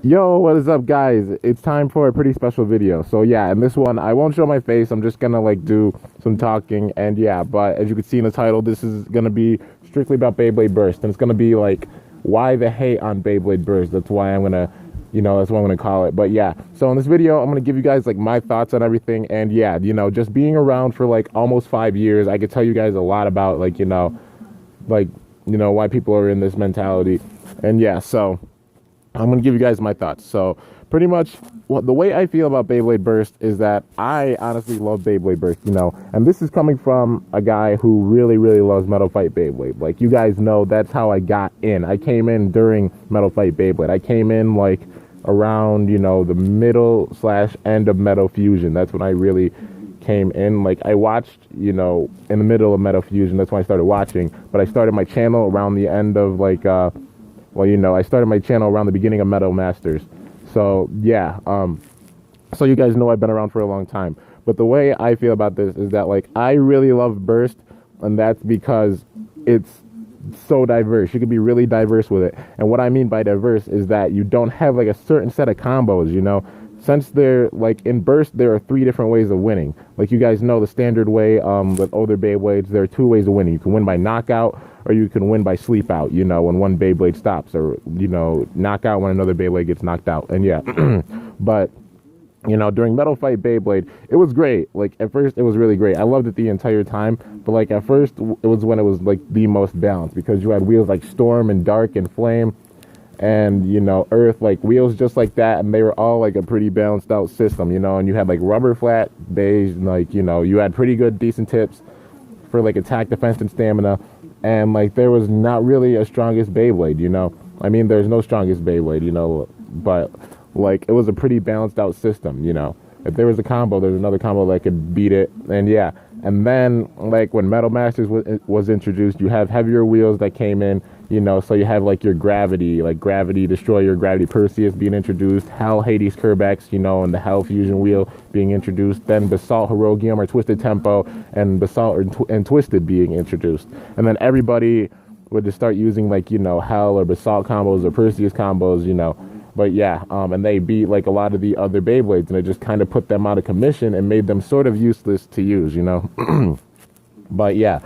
Yo, what is up, guys? It's time for a pretty special video. So yeah, in this one, I won't show my face. I'm just gonna like do some talking, and yeah. But as you can see in the title, this is gonna be strictly about Beyblade Burst, and it's gonna be like why the hate on Beyblade Burst. That's why I'm gonna, that's what I'm gonna call it. But yeah, so in this video, I'm gonna give you guys like my thoughts on everything, and yeah, just being around for like almost 5 years, I could tell you guys a lot about like why people are in this mentality, and yeah, so. I'm going to give you guys my thoughts. So pretty much the way I feel about Beyblade Burst is that I honestly love Beyblade Burst, and this is coming from a guy who really, really loves Metal Fight Beyblade. Like, you guys know, that's how I got in. I came in during Metal Fight Beyblade. I came in like around, the middle / end of Metal Fusion. That's when I really came in. Like, I watched, in the middle of Metal Fusion. That's when I started watching. But I started my channel around the end of I started my channel around the beginning of Metal Masters. So, yeah, so you guys know I've been around for a long time. But the way I feel about this is that, like, I really love Burst, and that's because it's so diverse. You can be really diverse with it. And what I mean by diverse is that you don't have, like, a certain set of combos, Since they're, like, in Burst, there are 3 different ways of winning. Like, you guys know the standard way with older Beyblades, there are 2 ways of winning. You can win by knockout, or you can win by sleep out, when one Beyblade stops, or, knock out when another Beyblade gets knocked out. And yeah, but, during Metal Fight Beyblade, it was great. Like, at first, it was really great. I loved it the entire time, but, like, at first, it was when it was, like, the most balanced, because you had wheels like Storm and Dark and Flame, and, Earth, like, wheels just like that, and they were all, like, a pretty balanced out system, and you had, like, rubber flat, beige, and, like, you had pretty good, decent tips for, like, attack, defense, and stamina. And, like, there was not really a strongest Beyblade, I mean, there's no strongest Beyblade, but, like, it was a pretty balanced out system, If there was a combo, there's another combo that could beat it, and yeah. And then, like, when Metal Masters was introduced, you have heavier wheels that came in, so you have, like, your Gravity, like, Gravity Destroyer, Gravity Perseus being introduced, Hell Hades Kerbex, and the Hell Fusion wheel being introduced, then Basalt Herogium or Twisted Tempo, and Basalt and Twisted being introduced. And then everybody would just start using, like, Hell or Basalt combos or Perseus combos, But yeah, and they beat, like, a lot of the other Beyblades, and it just kind of put them out of commission and made them sort of useless to use, But yeah,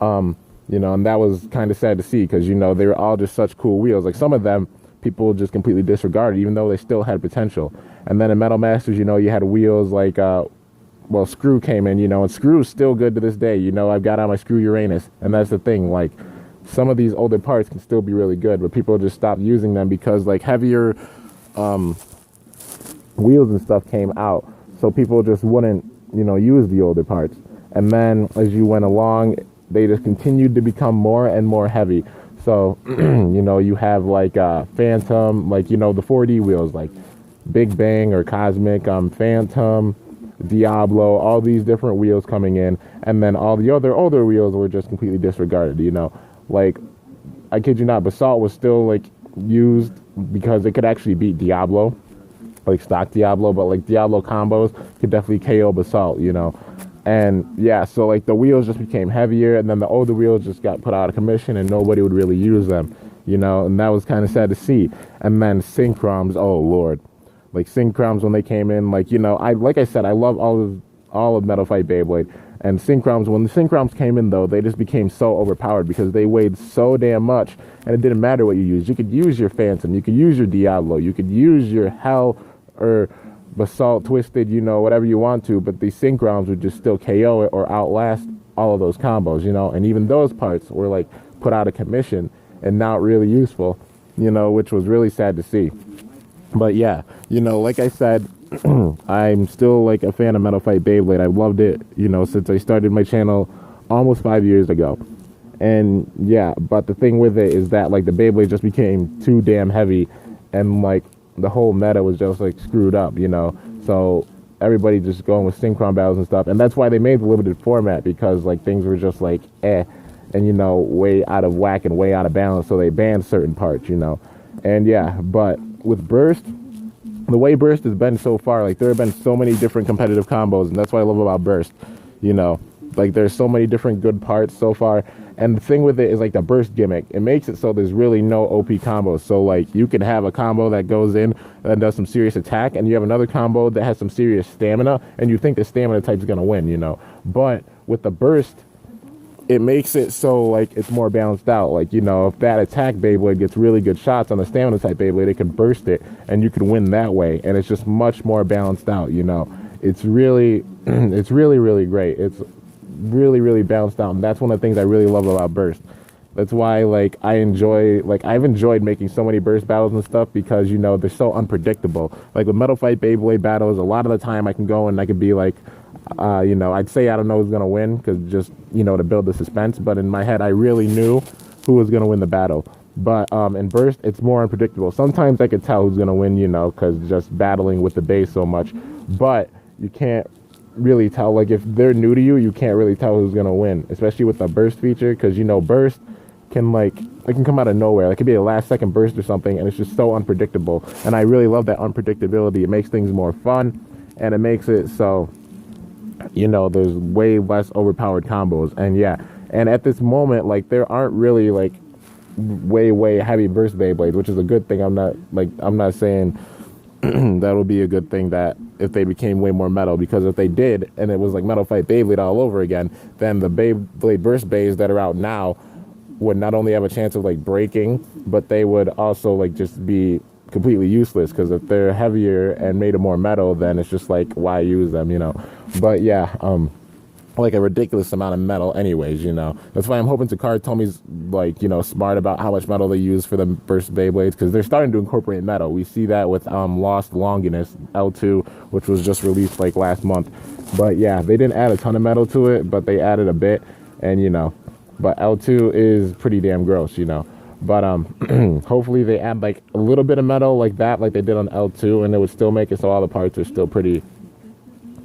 and that was kind of sad to see, because, they were all just such cool wheels. Like, some of them, people just completely disregarded, even though they still had potential. And then in Metal Masters, you had wheels like, Screw came in, and Screw's still good to this day. I've got on my Screw Uranus, and that's the thing, like, some of these older parts can still be really good, but people just stopped using them because, like, heavier wheels and stuff came out, so people just wouldn't, use the older parts. And then as you went along, they just continued to become more and more heavy. So, you have, like, Phantom, like, the 4D wheels, like Big Bang or Cosmic, Phantom, Diablo, all these different wheels coming in, and then all the other older wheels were just completely disregarded, Like, I kid you not, Basalt was still, like, used because it could actually beat Diablo, like stock Diablo, but, like, Diablo combos could definitely KO Basalt, And yeah, so, like, the wheels just became heavier, and then the older wheels just got put out of commission, and nobody would really use them, and that was kind of sad to see. And then Synchroms, oh lord, like, Synchroms, when they came in, like, like I said, I love all of Metal Fight Beyblade. And Synchroms, when the Synchroms came in, though, they just became so overpowered because they weighed so damn much, and it didn't matter what you used. You could use your Phantom, you could use your Diablo, you could use your Hell or Basalt Twisted, whatever you want to, but the Synchroms would just still KO it or outlast all of those combos, and even those parts were, like, put out of commission and not really useful, which was really sad to see. But yeah, like I said, I'm still, like, a fan of Metal Fight Beyblade. I've loved it, since I started my channel almost 5 years ago. And yeah, but the thing with it is that, like, the Beyblade just became too damn heavy, and, like, the whole meta was just, like, screwed up, So everybody just going with synchron battles and stuff, and that's why they made the limited format, because, like, things were just, like, and, way out of whack and way out of balance, so they banned certain parts, And yeah, but with Burst, the way Burst has been so far, like, there have been so many different competitive combos, and that's what I love about Burst, Like, there's so many different good parts so far. And the thing with it is, like, the burst gimmick. It makes it so there's really no OP combos. So, like, you can have a combo that goes in and does some serious attack, and you have another combo that has some serious stamina, and you think the stamina type's going to win, you know. But with the burst, it makes it so, like, it's more balanced out. Like, you know, if that attack Beyblade gets really good shots on the stamina type Beyblade, it can burst it, and you can win that way. And it's just much more balanced out, you know. It's really, it's really, really great. It's really, really balanced out, and that's one of the things I really love about Burst. That's why, like, I've enjoyed making so many Burst battles and stuff, because, you know, they're so unpredictable. Like, with Metal Fight Beyblade battles, a lot of the time I can go and I could be like, you know, I'd say I don't know who's going to win, because just, you know, to build the suspense. But in my head, I really knew who was going to win the battle. But in Burst, it's more unpredictable. Sometimes I could tell who's going to win, you know, because just battling with the base so much. But you can't really tell. Like, if they're new to you, you can't really tell who's going to win, especially with the Burst feature, because, you know, Burst can, like, it can come out of nowhere. Like, it could be a last-second burst or something, and it's just so unpredictable. And I really love that unpredictability. It makes things more fun, and it makes it so, you know, there's way less overpowered combos. And yeah, and at this moment, like, there aren't really, like, way heavy burst Beyblades, which is a good thing. I'm not saying that would be a good thing that if they became way more metal, because if they did and it was like Metal Fight Beyblade all over again, then the Beyblade Burst bays that are out now would not only have a chance of, like, breaking, but they would also, like, just be completely useless, because if they're heavier and made of more metal, then it's just like, why use them, you know. But yeah, like, a ridiculous amount of metal anyways, you know. That's why I'm hoping Takara Tomy's, like, you know, smart about how much metal they use for the Burst Beyblades, because they're starting to incorporate metal. We see that with Lost Longinus L2, which was just released, like, last month. But yeah, they didn't add a ton of metal to it, but they added a bit. And, you know, but L2 is pretty damn gross, you know. But hopefully they add, like, a little bit of metal like that, like they did on L2, and it would still make it so all the parts are still pretty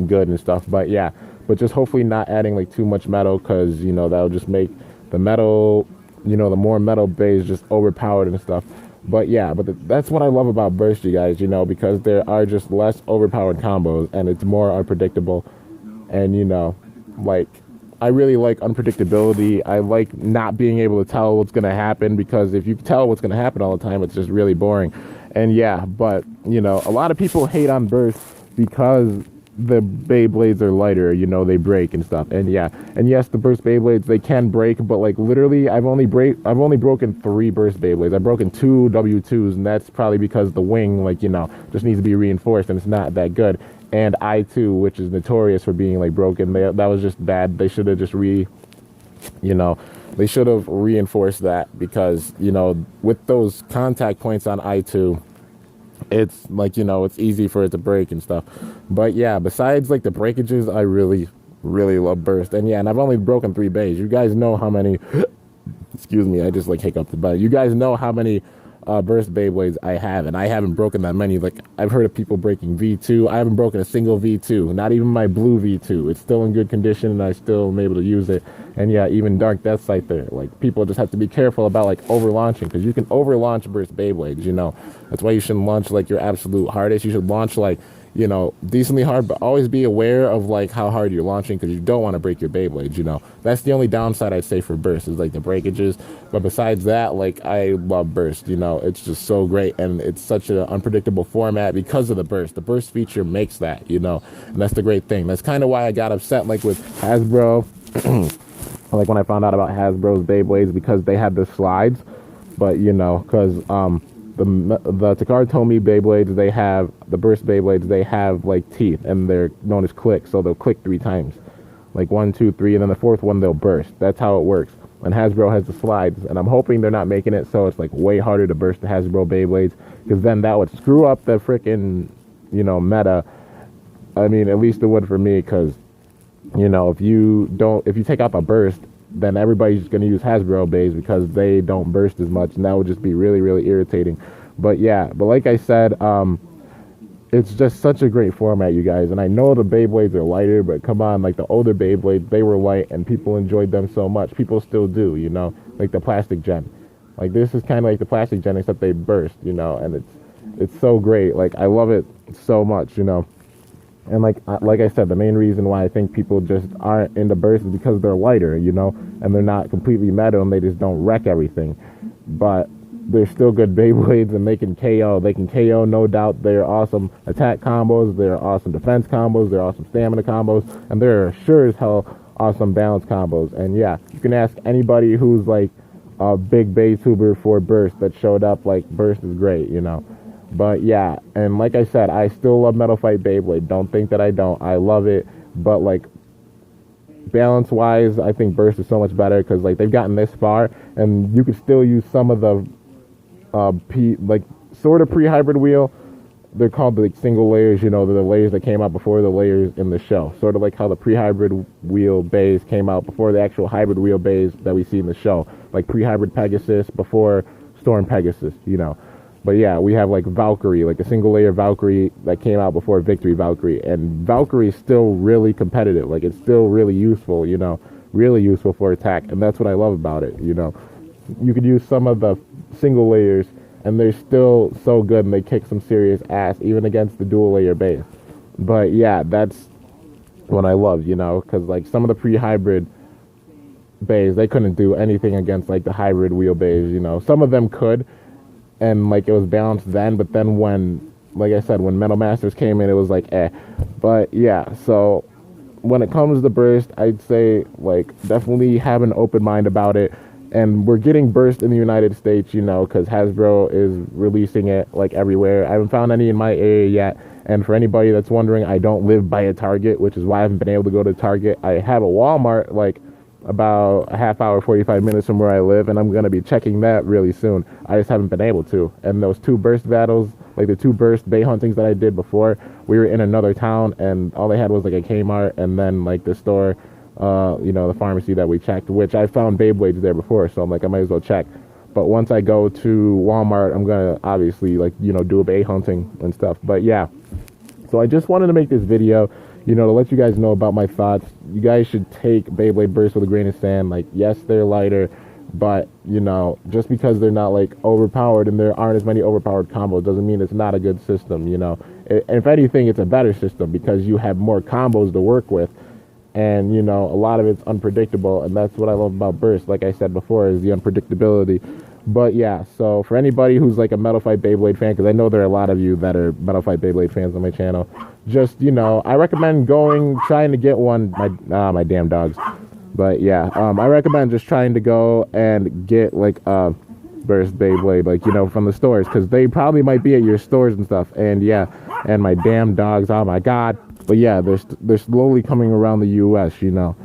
good and stuff. But yeah, but just hopefully not adding, like, too much metal, because, you know, that'll just make the metal, you know, the more metal base just overpowered and stuff. But yeah, but that's what I love about Burst, you guys, you know, because there are just less overpowered combos, and it's more unpredictable. And, you know, like, I really like unpredictability. I like not being able to tell what's going to happen, because if you tell what's going to happen all the time, it's just really boring. And yeah, but, you know, a lot of people hate on Burst because the Beyblades are lighter, you know, they break and stuff. And yeah, and yes, the Burst Beyblades, they can break, but, like, literally I've only broken 3 Burst Beyblades. I've broken 2 W2s, and that's probably because the wing, like, you know, just needs to be reinforced, and it's not that good. And I2, which is notorious for being, like, broken, that was just bad. They should have just they should have reinforced that, because, you know, with those contact points on I2, it's, like, you know, it's easy for it to break and stuff. But yeah, besides, like, the breakages, I really, really love Burst. And yeah, and I've only broken 3 bays. You guys know how many, excuse me, I just, like, hiccuped, but you guys know how many Burst Beyblades I have, and I haven't broken that many. Like, I've heard of people breaking V2. I haven't broken a single V2, not even my blue V2. It's still in good condition, and I still am able to use it. And yeah, even Dark Death Sight there. Like, people just have to be careful about, like, over launching, because you can over launch Burst Beyblades, you know. That's why you shouldn't launch, like, your absolute hardest. You should launch, like, you know, decently hard, but always be aware of, like, how hard you're launching, because you don't want to break your Beyblades, you know. That's the only downside I'd say for Burst, is, like, the breakages. But besides that, like, I love Burst, you know. It's just so great, and it's such an unpredictable format because of the Burst. The Burst feature makes that, you know, and that's the great thing. That's kind of why I got upset, like, with Hasbro, like, when I found out about Hasbro's Beyblades, because they had the slides. But, you know, because the Takara Tomy Beyblades, they have, the Burst Beyblades, they have, like, teeth, and they're known as clicks, so they'll click 3 times. Like, 1, 2, 3, and then the 4th one, they'll burst. That's how it works. And Hasbro has the slides, and I'm hoping they're not making it so it's, like, way harder to burst the Hasbro Beyblades, because then that would screw up the frickin', you know, meta. I mean, at least it would for me, because, you know, if you take out the burst, then everybody's going to use Hasbro bays, because they don't burst as much, and that would just be really, really irritating. But yeah, but like I said, it's just such a great format, you guys. And I know the Beyblades are lighter, but come on, like, the older Beyblades, they were light, and people enjoyed them so much. People still do, you know, like the plastic gen. Like, this is kind of like the plastic gen, except they burst, you know, and it's so great. Like, I love it so much, you know. And like I said, the main reason why I think people just aren't into Burst is because they're lighter, you know, and they're not completely metal and they just don't wreck everything. But they're still good Beyblades and they can KO. They can KO, no doubt. They're awesome attack combos. They're awesome defense combos. They're awesome stamina combos. And they're sure as hell awesome balance combos. And yeah, you can ask anybody who's like a big Baytuber for Burst that showed up, like, Burst is great, you know. But yeah, and like I said, I still love Metal Fight Beyblade. Don't think that I don't. I love it. But like, balance wise, I think Burst is so much better because like they've gotten this far and you could still use some of the sort of pre-hybrid wheel. They're called like single layers, you know, the layers that came out before the layers in the show. Sort of like how the pre-hybrid wheel bays came out before the actual hybrid wheel bays that we see in the show. Like pre-hybrid Pegasus before Storm Pegasus, you know. But yeah, we have like Valkyrie, like a single layer Valkyrie that came out before Victory Valkyrie. And Valkyrie is still really competitive. Like, it's still really useful, you know, really useful for attack. And that's what I love about it, you know. You could use some of the single layers and they're still so good and they kick some serious ass, even against the dual layer base. But yeah, that's what I love, you know, because like some of the pre-hybrid bays, they couldn't do anything against like the hybrid wheel bays, you know. Some of them could, and like it was balanced then, but then when, like I said, when Metal Masters came in, it was like But yeah, so when it comes to Burst, I'd say like definitely have an open mind about it. And we're getting Burst in the United States, you know, because Hasbro is releasing it like everywhere. I haven't found any in my area yet. And for anybody that's wondering, I don't live by a Target, which is why I haven't been able to go to Target. I have a Walmart like about a half hour, 45 minutes from where I live, and I'm going to be checking that really soon. I just haven't been able to. And those two Burst battles, like the two Burst Bay huntings that I did before, we were in another town, and all they had was like a Kmart and then like the store, you know, the pharmacy that we checked, which I found Beyblades there before, so I'm like, I might as well check. But once I go to Walmart, I'm going to obviously, like, you know, do a Bay hunting and stuff. But yeah, so I just wanted to make this video, you know, to let you guys know about my thoughts. You guys should take Beyblade Burst with a grain of sand. Like, yes, they're lighter, but, you know, just because they're not, like, overpowered and there aren't as many overpowered combos doesn't mean it's not a good system, you know. If anything, it's a better system because you have more combos to work with. And, you know, a lot of it's unpredictable, and that's what I love about Burst, like I said before, is the unpredictability. But yeah, so for anybody who's like a Metal Fight Beyblade fan, because I know there are a lot of you that are Metal Fight Beyblade fans on my channel, just, you know, I recommend trying to get one. My damn dogs. But yeah, I recommend just trying to go and get like a Burst Beyblade, like, you know, from the stores, because they probably might be at your stores and stuff. And yeah, and my damn dogs, oh my god. But yeah, they're slowly coming around the U.S., you know,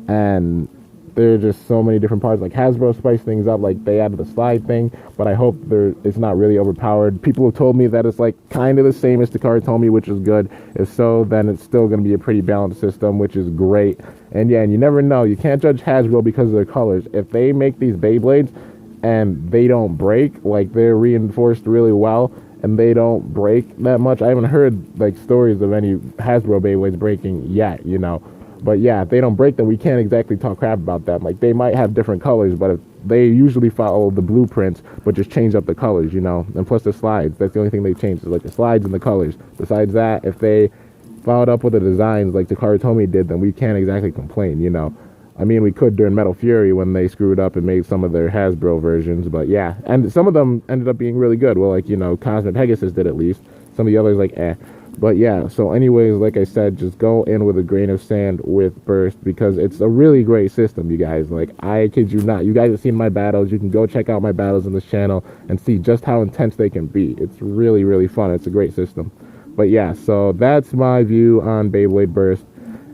and there are just so many different parts. Like, Hasbro spiced things up, like they added the slide thing, but I hope it's not really overpowered. People have told me that it's like kind of the same as Takara Tomy, which is good. If so, then it's still going to be a pretty balanced system, which is great. And yeah, and you never know. You can't judge Hasbro because of their colors. If they make these Beyblades and they don't break, like they're reinforced really well, and they don't break that much. I haven't heard like stories of any Hasbro Beyblades breaking yet, you know. But yeah, if they don't break them, we can't exactly talk crap about them. Like, they might have different colors, but if they usually follow the blueprints, but just change up the colors, you know. And plus the slides, that's the only thing they changed, is like the slides and the colors. Besides that, if they followed up with the designs like Takara Tomy did, then we can't exactly complain, you know. I mean, we could during Metal Fury when they screwed up and made some of their Hasbro versions, but yeah. And some of them ended up being really good. Well, like, you know, Cosmic Pegasus did at least. Some of the others, like, But yeah, so anyways, like I said, just go in with a grain of sand with Burst, because it's a really great system, you guys. Like, I kid you not. You guys have seen my battles. You can go check out my battles on this channel and see just how intense they can be. It's really, really fun. It's a great system. But yeah, so that's my view on Beyblade Burst.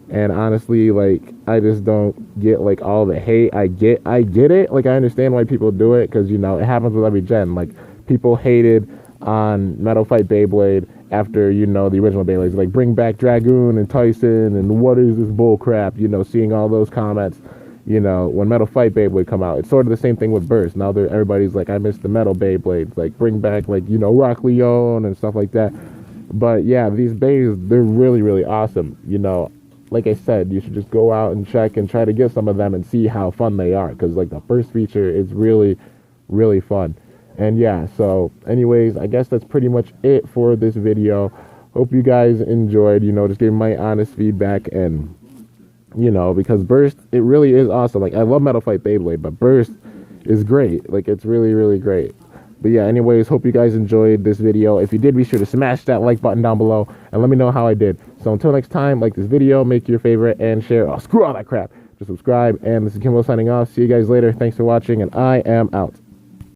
And honestly, like, I just don't get, like, all the hate. I get it. Like, I understand why people do it, because, you know, it happens with every gen. Like, people hated on Metal Fight Beyblade after, you know, the original Beyblades. Like, bring back Dragoon and Tyson, and what is this bull crap? You know, seeing all those comments, you know, when Metal Fight Beyblade come out. It's sort of the same thing with Burst. Now everybody's like, I miss the Metal Beyblades. Like, bring back, like, you know, Rock Leone and stuff like that. But yeah, these bays, they're really, really awesome, you know. Like I said, you should just go out and check and try to get some of them and see how fun they are. Because, like, the first feature is really, really fun. And yeah, so anyways, I guess that's pretty much it for this video. hope you guys enjoyed, you know, just giving my honest feedback. And, you know, because Burst, it really is awesome. Like, I love Metal Fight Beyblade, but Burst is great. Like, it's really, really great. But yeah, anyways, hope you guys enjoyed this video. If you did, be sure to smash that like button down below and let me know how I did. So until next time, like this video, make your favorite, and share. Oh, screw all that crap. Just subscribe, and this is Kimbo signing off. See you guys later. Thanks for watching, and I am out.